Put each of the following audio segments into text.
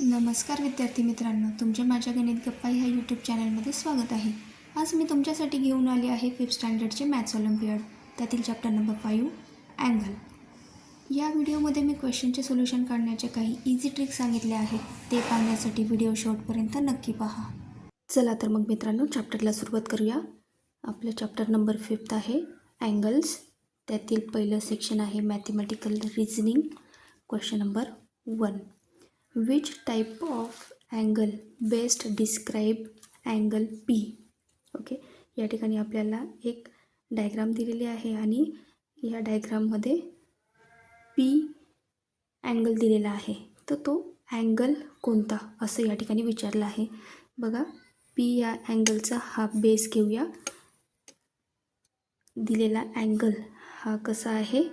नमस्कार विद्यार्थी मित्रांनो, तुमचे माझ्या गणित गप्पा ह्या यूट्यूब चॅनलमध्ये स्वागत आहे. आज मी तुमच्यासाठी घेऊन आले आहे 5th स्टँडर्डचे मॅथ्स ऑलिम्पियाड, त्यातील चॅप्टर नंबर 5 अँगल. या व्हिडिओमध्ये मी क्वेश्चनचे सोल्युशन काढण्याचे काही इझी ट्रिक्स सांगितले आहेत. ते पाहण्यासाठी व्हिडिओ शेवटपर्यंत नक्की पहा. चला तर मग मित्रांनो, चॅप्टरला सुरुवात करूया. आपलं चॅप्टर नंबर 5 आहे अँगल्स. त्यातील पहिलं सेक्शन आहे mathematical reasoning. Question number 1. Which type of angle best describe angle P? Okay, या ठिकाणी आपल्याला एक डायग्राम दिलेली आहे आणि या डायग्राममध्ये P अँगल दिलेला आहे. तर तो अँगल कोणता असं या ठिकाणी विचारलं आहे. बघा, P या अँगलचा हा बेस घेऊया. दिलेला अँगल हा कसा आहे,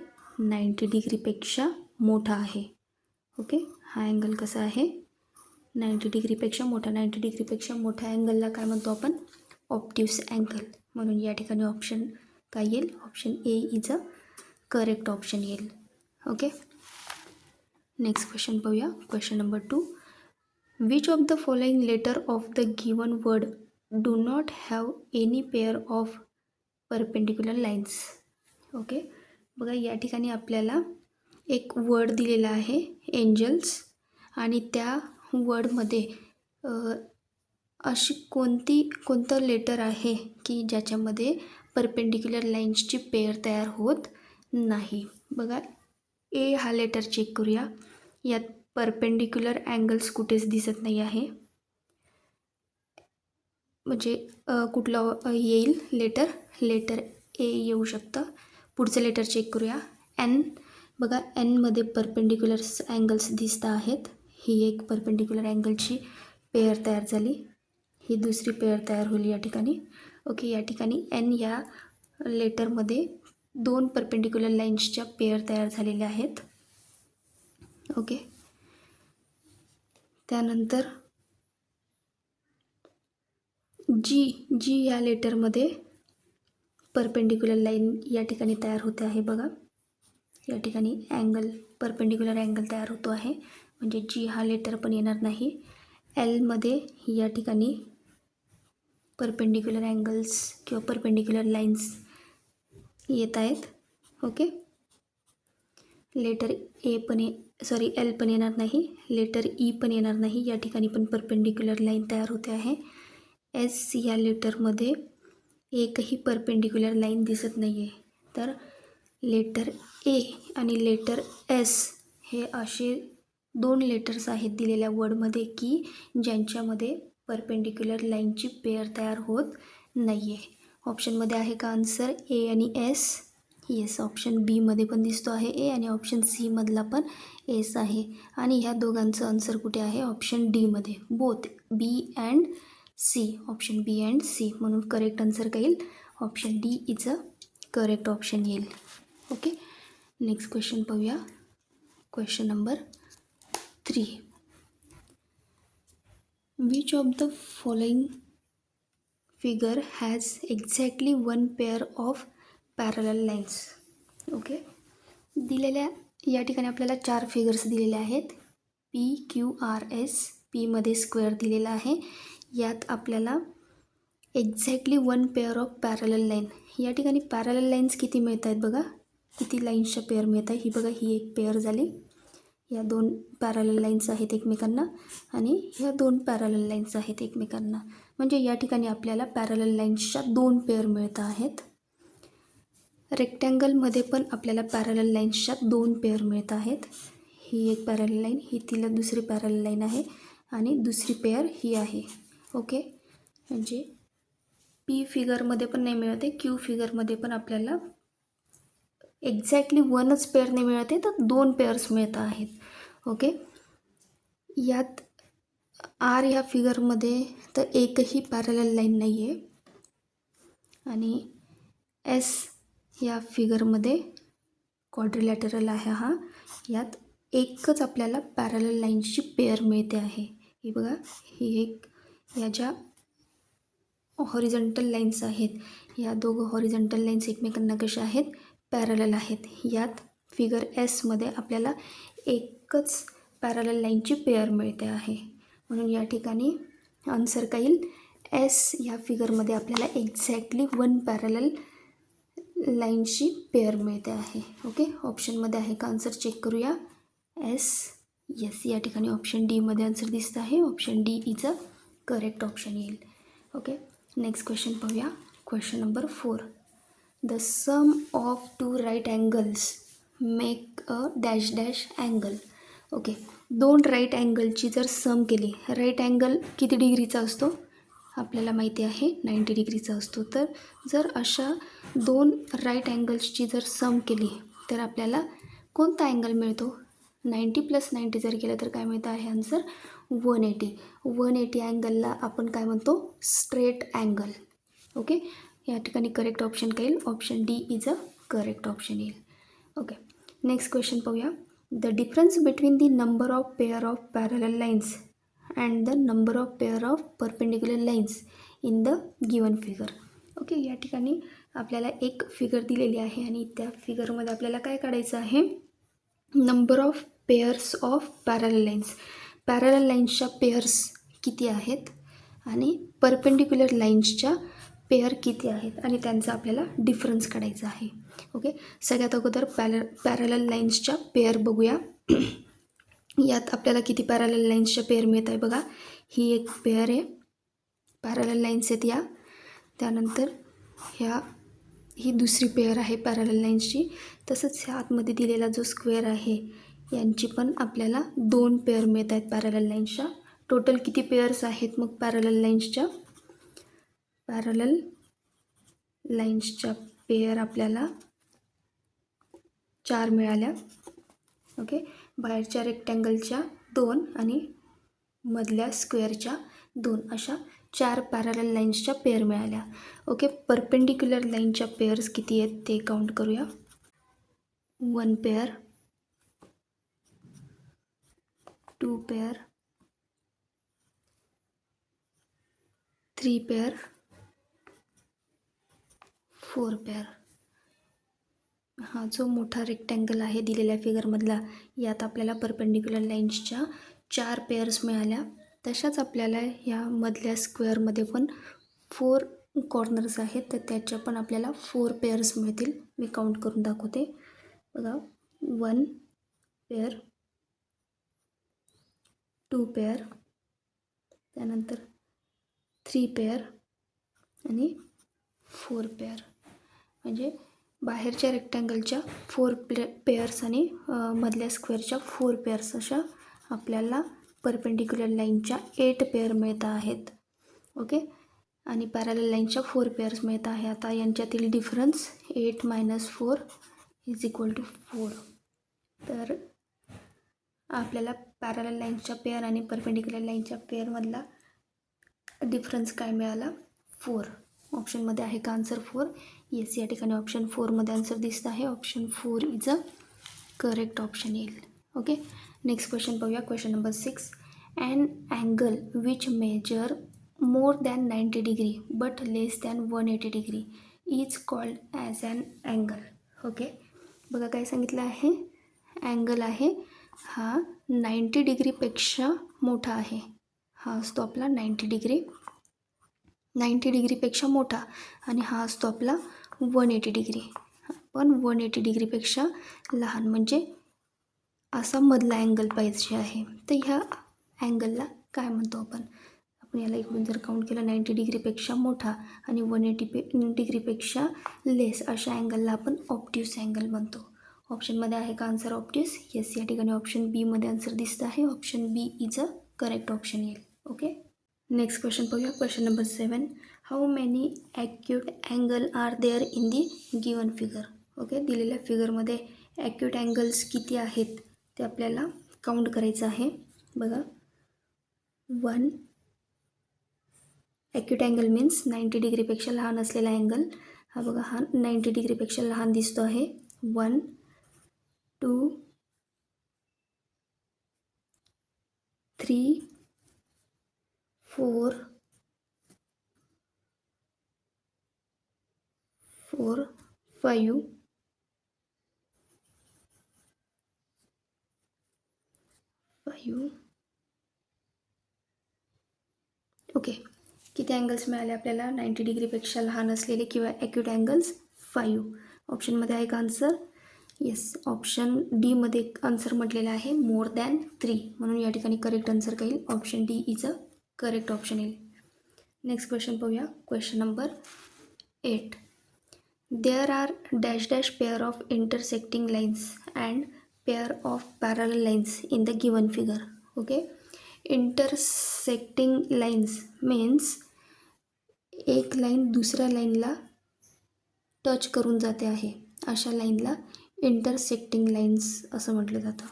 90 डिग्रीपेक्षा मोठा आहे. ओके, हा अँगल कसा आहे, 90 डिग्रीपेक्षा मोठा. 90 डिग्रीपेक्षा मोठ्या अँगलला काय म्हणतो आपण, ऑप्टिव्स अँगल. म्हणून या ठिकाणी ऑप्शन काय येईल, option A is a correct option येईल. ओके, नेक्स्ट क्वेश्चन पाहूया. Question number 2. Which of the following letter of the given word do not have any pair of perpendicular lines. Okay, बघा, या ठिकाणी आपल्याला एक वर्ड दिलेला आहे एंजल्स, आणि त्या वर्डमध्ये अशी कोणतं लेटर आहे की ज्याच्यामध्ये परपेंडिक्युलर लाईन्सची पेअर तयार होत नाही. बघा, ए हा लेटर चेक करूया. यात परपेंडिक्युलर अँगल्स कुठेच दिसत नाही आहे. म्हणजे कुठलं येईल लेटर ए येऊ शकतं. पुढचं लेटर चेक करूया, एन. बघा, एनमध्ये परपेंडिक्युलर अँगल्स दिसत आहेत. ही एक परपेंडिक्युलर अँगलची पेअर तयार झाली. ही दुसरी पेअर तयार होईल या ठिकाणी. ओके, या ठिकाणी एन या लेटरमध्ये 2 परपेंडिक्युलर लाईन्सच्या पेअर तयार झालेल्या आहेत. ओके, त्यानंतर जी या लेटरमध्ये परपेंडिक्युलर लाईन या ठिकाणी तयार होते आहे. बघा, या ठिकाणी परपेंडिक्युलर अँगल तयार होतो आहे, म्हणजे जी हा लेटर पण येणार नाही. एलमध्ये या ठिकाणी परपेंडिक्युलर अँगल्स किंवा परपेंडिक्युलर लाईन्स येत आहेत. ओके, लेटर एल पण येणार नाही, लेटर ई पण येणार नाही. या ठिकाणी पण परपेंडिक्युलर लाईन तयार होते आहे. एस या लेटरमध्ये एकही परपेंडिक्युलर लाईन दिसत नाही आहे. तर लेटर ए आणि लेटर एस हे असे 2 लेटर्स आहेत दिलेल्या वर्डमध्ये की ज्यांच्यामध्ये परपेंडिक्युलर लाईनची पेअर तयार होत नाही आहे. ऑप्शनमध्ये आहे का आन्सर ए आणि एस? येस, ऑप्शन बीमध्ये पण दिसतो आहे ए, आणि ऑप्शन सीमधला पण एस आहे. आणि ह्या दोघांचं आन्सर कुठे आहे, ऑप्शन डीमध्ये. Both B and C, option B and C. म्हणून करेक्ट आन्सर काय येईल, option D is a correct option येईल. ओके, नेक्स्ट क्वेश्चन पाहूया. Question number 3. Which of the following figure has exactly 1 pair of parallel lines. Okay, दिलेल्या या ठिकाणी आपल्याला 4 figures दिलेले आहेत. P Q R S. पीमध्ये स्क्वेअर दिलेला आहे. यात आपल्याला exactly 1 pair of parallel line. या ठिकाणी पॅरलल लाईन्स किती मिळत आहेत बघा, किती लाईन्सच्या पेअर मिळत आहे. ही बघा, ही एक पेअर झाली. या 2 पॅरलल लाईन्स आहेत एकमेकांना, आणि ह्या 2 पॅरलल लाईन्स आहेत एकमेकांना. म्हणजे या ठिकाणी आपल्याला पॅरलल लाईन्सच्या 2 पेअर मिळत आहेत. रेक्टँगलमध्ये पण आपल्याला पॅरलल लाईन्सच्या 2 पेअर मिळत आहेत. ही एक पॅरलल लाईन, ही तिला दुसरी पॅरलल लाईन आहे, आणि दुसरी पेअर ही आहे. ओके, म्हणजे पी फिगरमध्ये पण नाही मिळते, क्यू फिगरमध्ये पण आपल्याला एक्झॅक्टली 1च पेअर नाही मिळते, तर 2 पेअर्स मिळत आहेत. ओके, यात आर ह्या फिगरमध्ये तर एकही पॅरलल लाईन नाही आहे, आणि एस या फिगरमध्ये क्वाड्रिलॅटरल आहे हा. यात एकच आपल्याला पॅरलल लाईन्सची पेअर मिळते आहे. ही बघा, ही एक या ज्या हॉरिझॉन्टल लाईन्स आहेत, या दोघं हॉरिझॉन्टल लाईन्स एकमेकांना कशा आहेत, पॅरलल आहेत. यात फिगर एसमध्ये आपल्याला एकच पॅरलल लाईनची पेअर मिळते आहे. म्हणून या ठिकाणी आन्सर काय येईल, एस या फिगरमध्ये आपल्याला एक्झॅक्टली 1 पॅरलल लाईनची पेअर मिळते आहे. ओके, ऑप्शनमध्ये आहे का आन्सर चेक करूया. एस, येस, या ठिकाणी ऑप्शन डीमध्ये आन्सर दिसतं आहे. Option D is a correct option येईल. ओके, नेक्स्ट क्वेश्चन पाहूया. Question number 4. The sum of 2 right angles make a dash dash angle. Okay, 2 right अँगलची जर सम केली, राईट अँगल किती डिग्रीचा असतो आपल्याला माहिती आहे, 90 डिग्रीचा असतो. तर जर अशा 2 राईट अँगल्सची जर सम केली तर आपल्याला कोणता अँगल मिळतो. 90 + 90 जर केलं तर काय मिळतं आहे आन्सर 180. 180 अँगलला आपण काय म्हणतो, स्ट्रेट अँगल. ओके, या ठिकाणी करेक्ट ऑप्शन काय येईल, option D is a correct option येईल. ओके, नेक्स्ट क्वेश्चन पाहूया. The difference between the number of pair of parallel lines and the number of pair of perpendicular lines in the given figure. Okay, या ठिकाणी आपल्याला एक figure दिलेली आहे आणि त्या फिगरमध्ये आपल्याला काय काढायचं आहे, number of pairs of parallel lines. Parallel लाईन्सच्या पेअर्स किती आहेत आणि परपेंडिक्युलर लाईन्सच्या पेअर किती आहेत आणि त्यांचा आपल्याला डिफरन्स काढायचा आहे. ओके, सगळ्यात अगोदर पॅरलल लाईन्सच्या पेअर बघूया. यात आपल्याला किती पॅरलल लाईन्सच्या पेअर मिळत आहे बघा. ही एक पेअर आहे, पॅरलल लाईन्स आहेत या. त्यानंतर ही दुसरी पेअर आहे पॅरलल लाईन्सची. तसंच ह्या आतमध्ये दिलेला जो स्क्वेअर आहे यांची पण आपल्याला 2 पेअर मिळत आहेत पॅरलल लाईन्सच्या. टोटल किती पेअर्स आहेत मग पॅरलल लाईन्सच्या, पॅरलल लाईन्सच्या पेअर आपल्याला 4 मिळाल्या. ओके, बाहेरच्या रेक्टँगलच्या 2 आणि मधल्या स्क्वेअरच्या 2 अशा 4 पॅरलल लाईन्सच्या पेअर मिळाल्या. ओके, परपेंडिक्युलर लाईनच्या पेअर्स किती आहेत ते काउंट करूया. 1 पेअर, 2 पेअर, 3 पेअर, 4 पेअर. हा जो मोठा रेक्टँगल आहे दिलेल्या फिगरमधला, यात आपल्याला परपेंडिक्युलर लाईन्सच्या 4 पेअर्स मिळाल्या. तशाच आपल्याला ह्या मधल्या स्क्वेअरमध्ये पण 4 कॉर्नर्स आहेत, तर त्याच्या पण आपल्याला 4 पेअर्स मिळतील. मी काउंट करून दाखवते बघा. 1 पेअर, 2 पेअर, त्यानंतर 3 पेअर आणि 4 पेअर. म्हणजे बाहेरच्या रेक्टँगलच्या 4 पेअर्स आणि मधल्या स्क्वेअरच्या 4 पेअर्स अशा आपल्याला परपेंडिक्युलर लाईनच्या 8 पेअर मिळत आहेत. ओके, आणि पॅरलल लाईनच्या 4 पेअर्स मिळत आहे. आता यांच्यातील डिफरन्स 8 - 4 = 4. तर आपल्याला पॅरलल लाईन्सच्या पेअर आणि परपेंडिक्युलर लाईनच्या पेअरमधला डिफरन्स काय मिळाला, 4. ऑप्शनमध्ये आहे का आन्सर 4. येस, या ठिकाणी ऑप्शन 4मध्ये आन्सर दिसत आहे. Option 4 is a correct option येईल. ओके, नेक्स्ट क्वेश्चन पाहूया. Question number 6. An angle which measure more than 90 degree but less than 180 degree is called as an angle. Okay, बघा काय सांगितलं आहे, अँगल आहे हा 90 डिग्रीपेक्षा मोठा आहे. हा असतो आपला 90 डिग्रीपेक्षा मोठा आणि हा असतो आपला 180 डिग्री. पण 180 डिग्रीपेक्षा लहान, म्हणजे असा मधला अँगल पाहिजे आहे. तर ह्या अँगलला काय म्हणतो आपण याला इकडून जर काउंट केलं, 90 डिग्रीपेक्षा मोठा आणि 180 डिग्रीपेक्षा लेस, अशा अँगलला आपण ऑब्ट्यूस अँगल म्हणतो. ऑप्शनमध्ये आहे का आन्सर ऑब्ट्यूस. येस, या ठिकाणी ऑप्शन बीमध्ये आन्सर दिसतं आहे. Option B is a correct option येईल. ओके, नेक्स्ट क्वेश्चन पाहूया. Question number 7. How many acute angle are there in the given figure. Okay, दिलेल्या फिगरमध्ये ॲक्यूट अँगल्स किती आहेत ते आपल्याला काउंट करायचं आहे. बघा, 1 ॲक्यूट अँगल मीन्स 90 डिग्रीपेक्षा लहान असलेला अँगल. हा बघा, हा 90 डिग्रीपेक्षा लहान दिसतो आहे. 1, 2, 3, 4, 5, 5, 5. ओके, किती अँगल्स मिळाले आपल्याला? 90 डिग्रीपेक्षा लहान असलेले किंवा ॲक्यूट अँगल्स 5. ऑप्शनमध्ये आहे का आन्सर? येस, ऑप्शन डीमध्ये आन्सर म्हटलेला आहे मोर दॅन 3, म्हणून या ठिकाणी करेक्ट आन्सर काय येईल? Option D is a correct option येईल. नेक्स्ट क्वेश्चन पाहूया. Question number 8. There are dash dash pair of intersecting lines and pair of parallel lines in the given figure. Okay, intersecting lines means एक line दुसऱ्या लाईनला touch करून जाते आहे, अशा लाईनला इंटरसेक्टिंग लाईन्स असं म्हटलं जातं.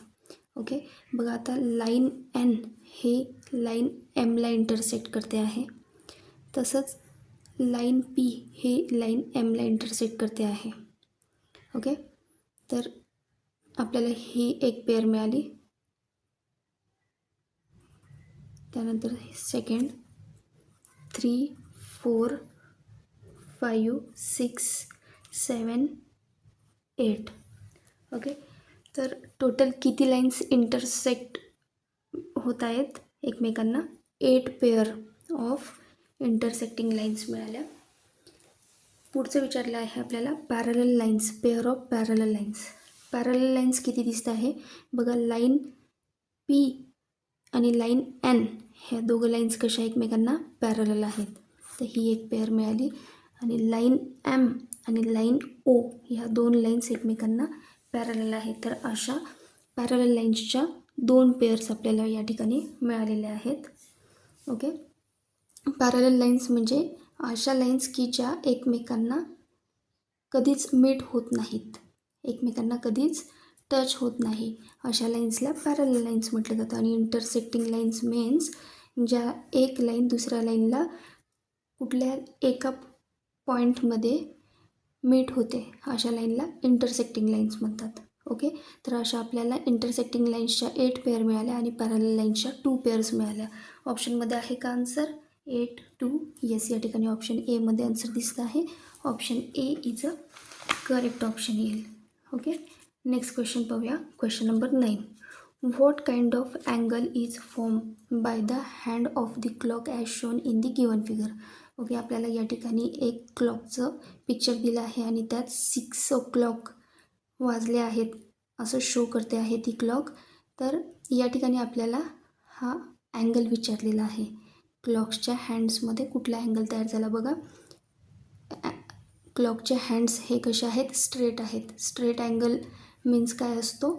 ओके, बघा आता लाईन एन हे लाईन एमला इंटरसेक्ट करते आहे, तसंच लाईन पी हे लाईन एमला इंटरसेक्ट करते आहे. ओके, तर आपल्याला ही एक पेअर मिळाली. त्यानंतर सेकंड 3, 4, 5, 6, 7, 8. ओके, तर टोटल किती लाईन्स इंटरसेक्ट होत आहेत एकमेकांना? 8 पेअर ऑफ इंटरसेक्टिंग लाईन्स मिळाल्या. पुढचं विचारलं आहे आपल्याला parallel lines, pair of parallel lines. Parallel lines किती दिसत आहे बघा, लाईन पी आणि लाईन एन ह्या दोघं लाईन्स कशा एकमेकांना पॅरलल आहेत, तर ही एक पेअर मिळाली. आणि लाईन एम आणि लाईन ओ ह्या 2 लाईन्स एकमेकांना पॅरलल आहेत. तर अशा पॅरलल लाईन्सच्या 2 पेअर्स आपल्याला या ठिकाणी मिळालेल्या आहेत. ओके, पॅरलल लाईन्स म्हणजे अशा लाईन्स की ज्या एकमेकांना कधीच मीट होत नाहीत, एकमेकांना कधीच टच होत नाही, अशा लाईन्सला पॅरलल लाईन्स म्हटलं जातं. आणि इंटरसेक्टिंग लाईन्स मीन्स ज्या एक लाईन दुसऱ्या लाईनला कुठल्या एका पॉईंटमध्ये मीट होते, अशा लाईनला इंटरसेक्टिंग लाईन्स म्हणतात. ओके, तर अशा आपल्याला इंटरसेक्टिंग लाईन्सच्या 8 पेअर मिळाल्या आणि पॅरलल लाईन्सच्या 2 पेअर्स मिळाल्या. ऑप्शनमध्ये आहे का आन्सर? 8, 2. येस, या ठिकाणी ऑप्शन एमध्ये आन्सर दिसतं आहे. Option A is a correct option येईल. ओके, नेक्स्ट क्वेश्चन पाहूया. Question number 9. What kind of angle is form by the hand of the clock as shown in the given figure. Okay, आपल्याला या ठिकाणी एक क्लॉकचं picture दिलं आहे आणि त्यात 6 o'clock वाजले आहेत असं शो करते आहे ती क्लॉक. तर या ठिकाणी आपल्याला हा अँगल विचारलेला आहे. क्लॉक्सच्या हँड्समध्ये कुठला अँगल तयार झाला बघा. क्लॉकचे हँड्स हे कसे आहेत? स्ट्रेट आहेत. स्ट्रेट अँगल मीन्स काय असतो?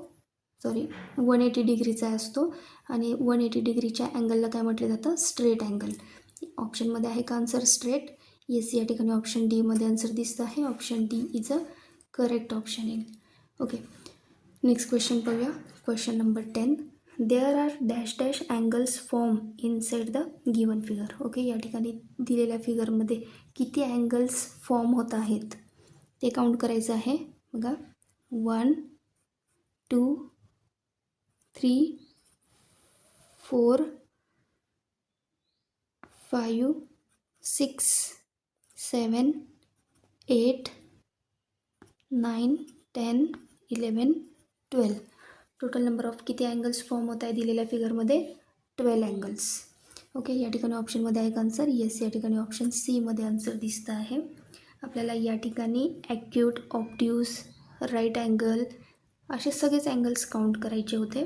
180 डिग्रीचा असतो आणि 180 डिग्रीच्या अँगलला काय म्हटलं जातं? Straight angle. ऑप्शनमध्ये आहे का आन्सर स्ट्रेट? येस, या ठिकाणी ऑप्शन डीमध्ये आन्सर दिसतं आहे. Option D is a correct option येईल. ओके, नेक्स्ट क्वेश्चन पाहूया. Question number 10. There are dash dash angles form inside the given figure. Okay, या ठिकाणी दिलेल्या फिगरमध्ये किती अँगल्स फॉर्म होत आहेत ते काउंट करायचं आहे. बघा, 1, 2, 3, 4, 5, 6, 7, 8, 9, 10, 11, 12. टोटल नंबर ऑफ किती अँगल्स फॉर्म होत आहे दिलेल्या फिगरमध्ये? 12 अँगल्स. ओके, या ठिकाणी ऑप्शनमध्ये आहे का आन्सर? येस, या ठिकाणी ऑप्शन सीमध्ये आन्सर दिसतं आहे. आपल्याला या ठिकाणी ॲक्यूट, ऑब्ट्यूस, राईट अँगल असे सगळेच अँगल्स काउंट करायचे होते.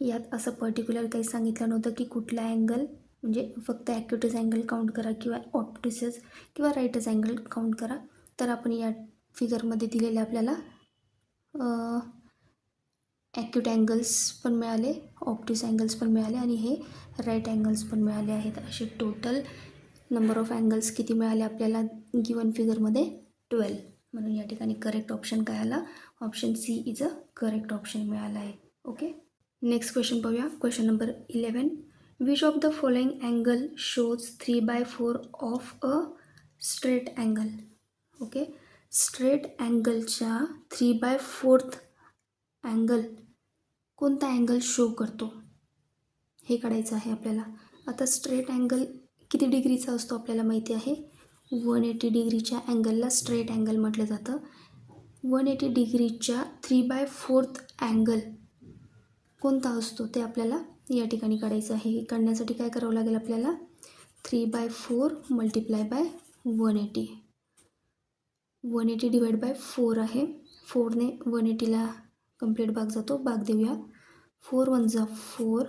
यात असं पर्टिक्युलर काही सांगितलं नव्हतं की कुठला अँगल, म्हणजे फक्त ॲक्यूटच अँगल काउंट करा किंवा ऑब्ट्यूसच किंवा राईटच अँगल काउंट करा. तर आपण या फिगरमध्ये दिलेले आपल्याला ॲक्यूट अँगल्स पण मिळाले, ऑब्ट्यूस अँगल्स पण मिळाले आणि हे राईट अँगल्स पण मिळाले आहेत. असे टोटल नंबर ऑफ अँगल्स किती मिळाले आपल्याला गिवन फिगरमध्ये? 12. म्हणून या ठिकाणी करेक्ट ऑप्शन काय आला? Option C is a correct option मिळाला आहे. ओके, नेक्स्ट क्वेश्चन पाहूया. Question number 11. Which of the following angle shows 3/4 of a straight angle. Okay, straight अँगलच्या 3/4 अँगल कोणता अँगल शो करतो हे काढायचं आहे आपल्याला. आता स्ट्रेट अँगल किती डिग्रीचा असतो आपल्याला माहिती आहे. 180 डिग्रीच्या अँगलला स्ट्रेट अँगल म्हटलं जातं. 180 डिग्रीच्या 3/4 अँगल कोणता असतो ते आपल्याला या ठिकाणी काढायचं आहे. हे काढण्यासाठी काय करावं लागेल आपल्याला, 3/4 मल्टिप्लाय बाय 180. 180 डिवाइड बाय 4 आहे. 4ने 180ला कंप्लीट भाग जातो. भाग देऊया. 4 1 जा 4,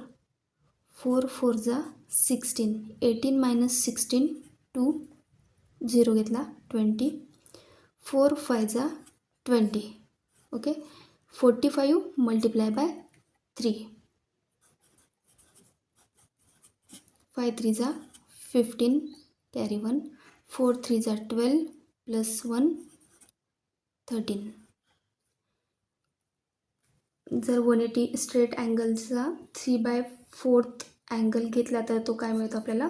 4 4 जा 16, 18 मायनस 16 2, 0 घेतला 20, 4 5 जा 20. ओके. 45 मल्टिप्लाय बाय 3, 5 3 जा 15, कॅरी 1, 4 3 जा 12 प्लस 1 13. जर 180 स्ट्रेट अँगलचा 3/4 अँगल घेतला तर तो काय मिळतो आपल्याला,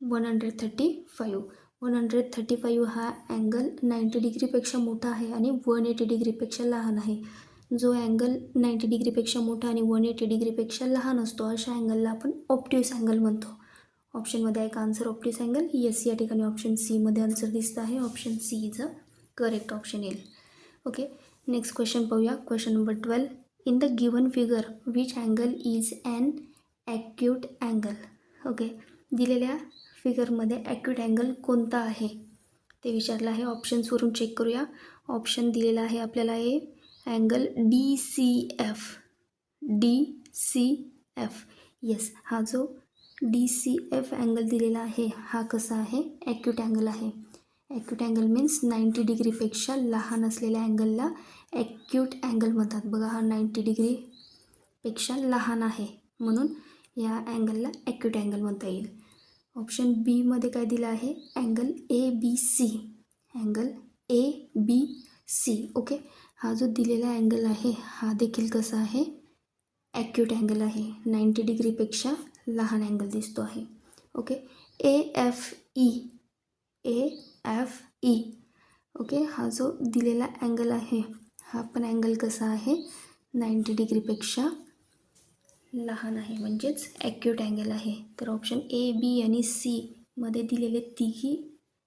135. 135 हा अँगल 90 डिग्रीपेक्षा मोठा आहे आणि 180 डिग्रीपेक्षा लहान आहे. जो अँगल 90 डिग्रीपेक्षा मोठा आणि 180 डिग्रीपेक्षा लहान असतो अशा अँगलला आपण ऑप्ट्यूस अँगल म्हणतो. ऑप्शनमध्ये आहे का आन्सर ऑप्ट्यूस अँगल? येस, या ठिकाणी ऑप्शन सीमध्ये आन्सर दिसतं आहे. Option C is a correct option येईल. ओके. नेक्स्ट क्वेश्चन पाहूया. Question number 12. In the given figure which angle is an acute angle? Okay. दिलेल्या फिगरमध्ये ॲक्यूट अँगल कोणता आहे ते विचारलं आहे. ऑप्शन्सवरून चेक करूया. ऑप्शन दिलेला आहे आपल्याला हे अँगल DCF. DCF. येस, हा जो DCF अँगल दिलेला आहे हा कसा आहे, ॲक्यूट अँगल आहे. ॲक्यूट अँगल मीन्स 90 डिग्रीपेक्षा लहान असलेल्या अँगलला ॲक्यूट अँगल म्हणतात. बघा, हा 90 डिग्रीपेक्षा लहान आहे म्हणून या अँगलला ॲक्यूट अँगल म्हणता येईल. ऑप्शन बीमध्ये काय दिलं आहे, angle ABC. Angle ABC. Okay. हा जो दिलेला अँगल आहे हा देखील कसा आहे, ॲक्यूट अँगल आहे. 90 डिग्रीपेक्षा लहान अँगल दिसतो आहे. ओके. AFE. AFE. ओके. हा जो दिलेला अँगल आहे हा पण अँगल कसा आहे, 90 डिग्रीपेक्षा लहान आहे म्हणजेच ॲक्यूट अँगल आहे. तर ऑप्शन A, B आणि C मध्ये दिलेले तिघी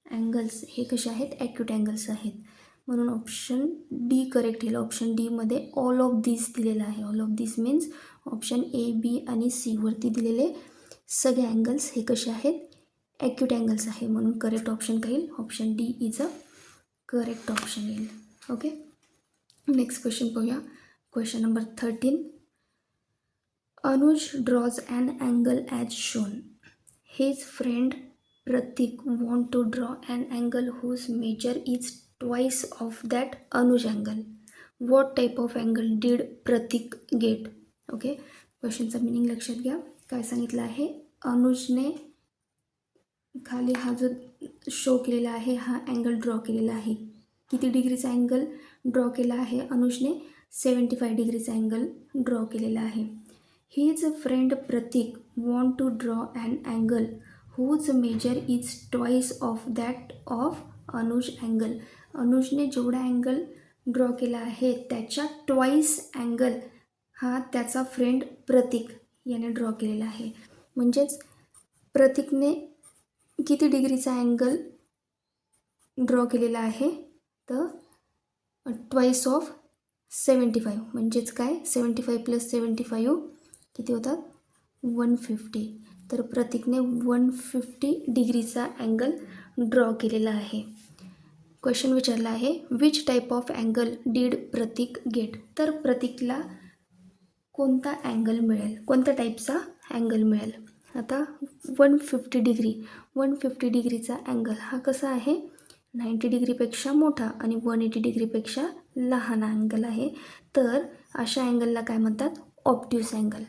अँगल्स हे कसे आहेत, ॲक्यूट अँगल्स आहेत. म्हणून ऑप्शन डी करेक्ट येईल. ऑप्शन डीमध्ये ऑल ऑफ दिस दिलेलं आहे. All of this means option A, B आणि C वरती दिलेले सगळे अँगल्स हे कसे आहेत, ॲक्यूट अँगल्स आहे. म्हणून करेक्ट ऑप्शन काय येईल, option D is a correct option येईल. ओके. नेक्स्ट क्वेश्चन पाहूया. Question number 13. Anuj draws an angle as shown. His friend Pratik want to draw an angle whose measure is twice of that Anuj angle. What type of angle did Pratik get? Okay. क्वेश्चनचा meaning लक्षात घ्या. काय सांगितलं आहे, अनुजने खाली हा जो शो केलेला आहे हा अँगल ड्रॉ केलेला आहे. किती डिग्रीचा अँगल ड्रॉ केला आहे अनुजने, 75 डिग्रीचा अँगल ड्रॉ केलेला आहे. His friend Pratik want to draw an angle whose measure is twice of that of Anuj angle. अनुजने जेवढा अँगल ड्रॉ केला आहे त्याच्या ट्वाईस अँगल हा त्याचा फ्रेंड प्रतीक याने ड्रॉ केलेला आहे. म्हणजेच प्रतीकने किती डिग्रीचा अँगल ड्रॉ केलेला आहे, तर ट्वाईस ऑफ 75. म्हणजेच काय, 75 प्लस 75 किती होतात, 150. तर प्रतीकने 150 डिग्रीचा अँगल ड्रॉ केलेला आहे. क्वेश्चन विचारला आहे, which type of angle did Pratik get? तर प्रतीकला कोणता अँगल मिळेल, कोणत्या टाईपचा अँगल मिळेल? आता 150 डिग्रीचा अँगल हा कसा आहे, 90 डिग्रीपेक्षा मोठा आणि 180 डिग्रीपेक्षा लहान अँगल आहे. तर अशा अँगलला काय म्हणतात, ऑप्ट्यूस अँगल.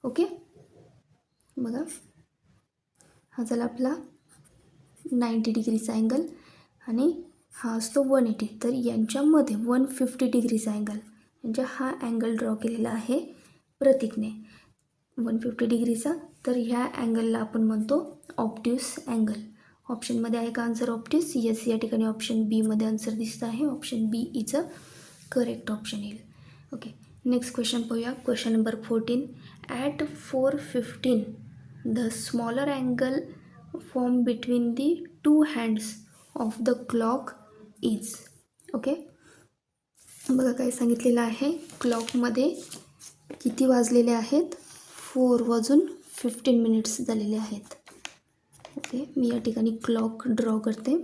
ओके. बघा, हा झाला आपला 90 डिग्रीचा अँगल आणि हा असतो 180. तर यांच्यामध्ये 150 डिग्रीचा अँगल म्हणजे हा अँगल ड्रॉ केलेला आहे प्रतीकने 150 डिग्रीचा. तर ह्या अँगलला आपण म्हणतो ऑप्ट्यूस अँगल. ऑप्शनमध्ये आहे का आन्सर ऑप्ट्यूस? येस, या ठिकाणी ऑप्शन बीमध्ये आन्सर दिसतं आहे. Option B is a correct option येईल. ओके. नेक्स्ट क्वेश्चन पाहूया. Question number 14. At 4:15 the smaller angle form between the 2 hands of the clock is. Okay. बघा काय सांगितलेलं आहे, क्लॉकमध्ये किती वाजलेले आहेत, 4:15 झालेले आहेत. ओके, मी या ठिकाणी क्लॉक ड्रॉ करते.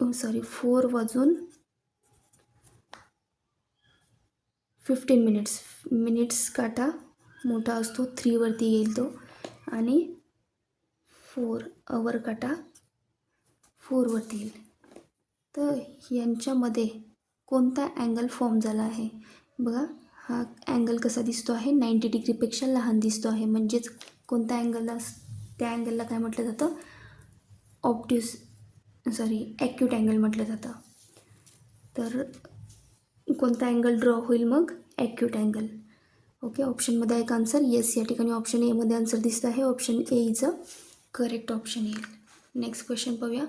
4:15 मिनिट्स काटा मोठा असतो, 3 वरती येईल तो, आणि 4 अवर काटा 4 वरती येईल. तर यांच्यामध्ये कोणता अँगल फॉर्म झाला आहे बघा. हा अँगल कसा दिसतो आहे, 90 डिग्रीपेक्षा लहान दिसतो आहे. म्हणजेच कोणत्या अँगलला, त्या अँगलला काय म्हटलं जातं, ॲक्यूट अँगल म्हटलं जातं. तर कोणता अँगल ड्रॉ होईल मग, ॲक्यूट अँगल. ओके, ऑप्शनमध्ये आहे का आन्सर, येस. या ठिकाणी ऑप्शन एमध्ये आन्सर दिसतं आहे. Option A is a correct option येईल. नेक्स्ट क्वेश्चन पाहूया.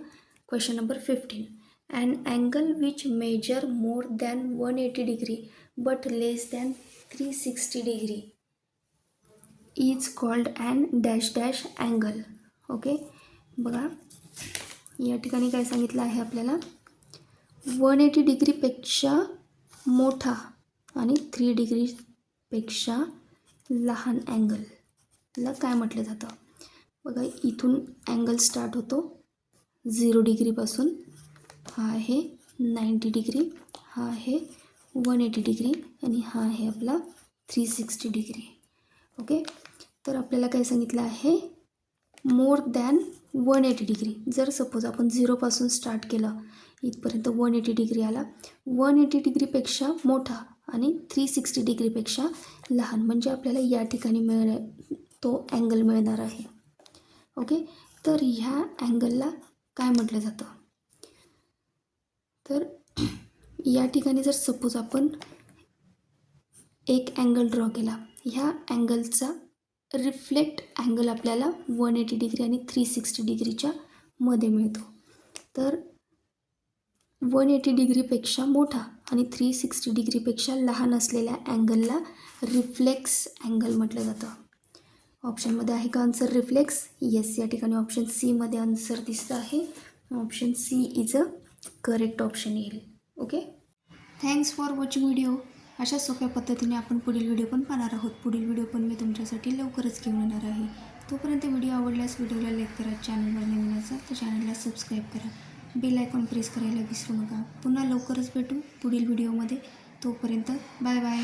Question number 15. An angle which measure more than 180 degree but less than 360 degree is called an dash dash angle. Okay, बघा या ठिकाणी काय सांगितलं आहे आपल्याला, 180 डिग्रीपेक्षा मोठा आणि 3 डिग्रीपेक्षा लहान अँगलला काय म्हटलं जातं. बघा, इथून अँगल स्टार्ट होतो 0 डिग्रीपासून. हा आहे 90 डिग्री, हा आहे 180 डिग्री आणि हा आहे आपला 360 डिग्री. ओके, तर आपल्याला काय सांगितलं आहे, मोर दॅन 180 डिग्री. जर सपोज आपण 0पासून स्टार्ट केलं, इथपर्यंत 180 डिग्री आला, 180 डिग्रीपेक्षा मोठा आणि 360 डिग्रीपेक्षा लहान, म्हणजे आपल्याला या ठिकाणी तो अँगल मिळणार आहे. ओके, तर ह्या अँगलला काय म्हटलं जातं. तर या ठिकाणी जर सपोज आपण एक अँगल ड्रॉ केला, ह्या अँगलचा रिफ्लेक्ट अँगल आपल्याला 180 डिग्री आणि 360 डिग्रीच्या मध्ये मिळतो. तर 180 डिग्रीपेक्षा मोठा आणि 360 डिग्रीपेक्षा लहान असलेल्या अँगलला रिफ्लेक्स अँगल म्हटलं जातं. ऑप्शनमध्ये आहे का आन्सर, रिफ्लेक्स, येस. या ठिकाणी ऑप्शन सीमध्ये आन्सर दिसतं आहे. Option C is a correct option येईल. Okay, thanks for watching video. अशा सोप्या पद्धतीने आपण पुढील व्हिडिओ पण पाहणार आहोत. पुढील व्हिडिओ पण मी तुमच्यासाठी लवकरच घेऊन येणार आहे. तोपर्यंत व्हिडिओ आवडल्यास व्हिडिओला लाईक करा, चॅनलवर नवीन असाल तर चॅनलला सबस्क्राईब करा, बेल आयकॉन प्रेस करायला विसरू नका. पुन्हा लवकरच भेटू पुढील व्हिडिओमध्ये. तोपर्यंत बाय बाय.